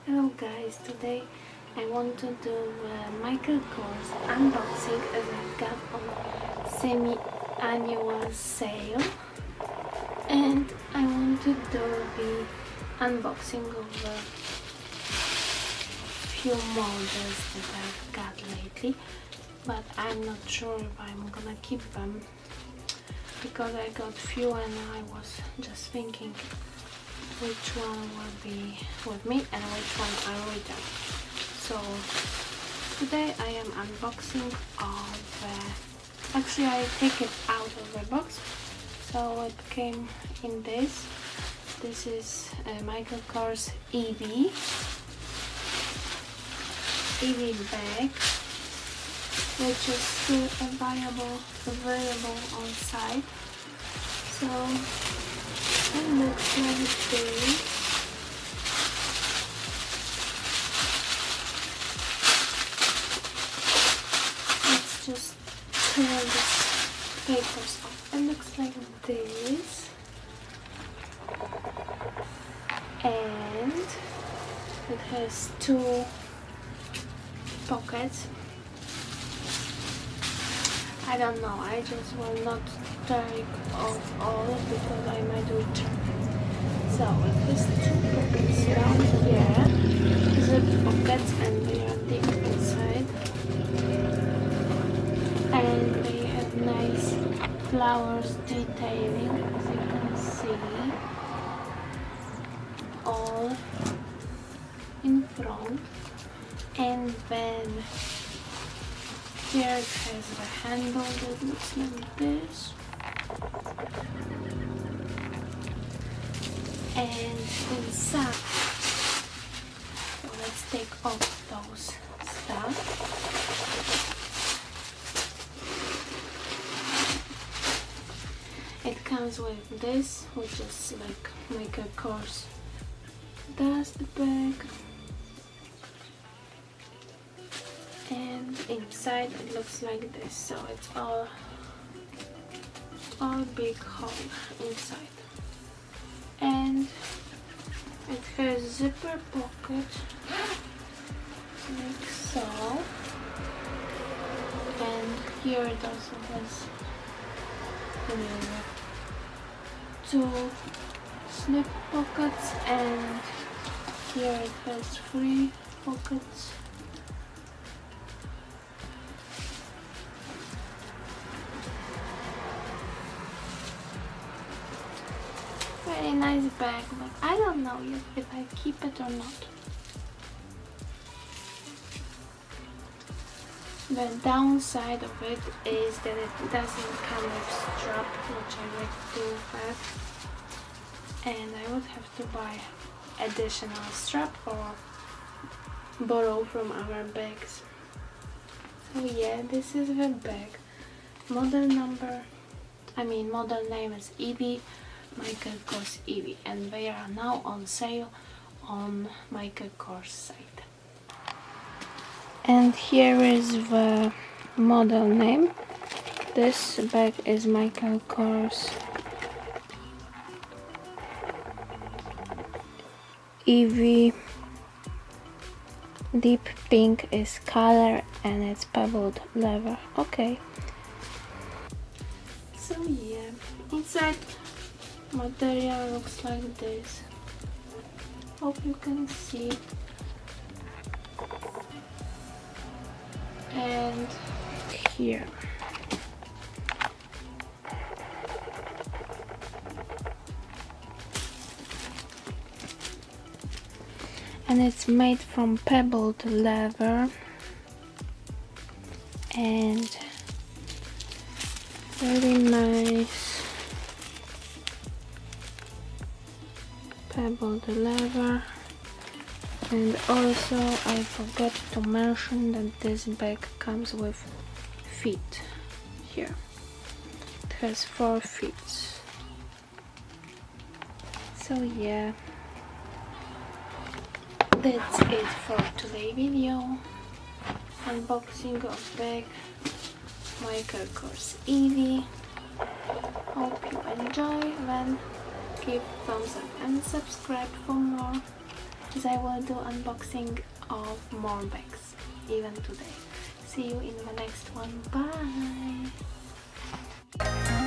Hello guys, today I want to do Michael Kors unboxing as I got on semi-annual sale, and I want to do the unboxing of a few models that I've got lately, but I'm not sure if I'm gonna keep them because I got few and I was just thinking which one will be with me and which one I'll return. So today I am unboxing of actually I take it out of the box, so it came in this is Michael Kors Evie bag, which is still available on site. So it looks like this. Let's just tear these papers off. It looks like this, and it has two pockets. I don't know, I just will not take off all because I might return. So it has two pockets down here, zip pockets, and they are deep inside, and they have nice flowers detailing, as you can see, all in front. And then here it has the handle that looks like this, and inside, so let's take off those stuff. It comes with this, which is like Michael Kors dust bag, and inside it looks like this, so it's all big hole inside, and it has zipper pocket like so, and here it also has two slip pockets, and here it has three pockets. Very nice bag, but I don't know yet if I keep it or not. The downside of it is that it doesn't come with strap, which I like to have, and I would have to buy additional strap or borrow from our bags. So yeah, this is the bag. Model name is Evie, Michael Kors Evie, and they are now on sale on Michael Kors site. And here is the model name. This bag is Michael Kors Evie. Deep pink is color, and it's pebbled leather. Okay. So yeah, inside material looks like this. Hope you can see. And here. And it's made from pebbled leather and very nice pebbled leather. And also I forgot to mention that this bag comes with feet here. It has 4 feet. So yeah, that's it for today's video. Unboxing of bag Michael Kors Evie. Hope you enjoy. Then give thumbs up and subscribe for more. because I will do unboxing of more bags even today. See you in the next one. Bye!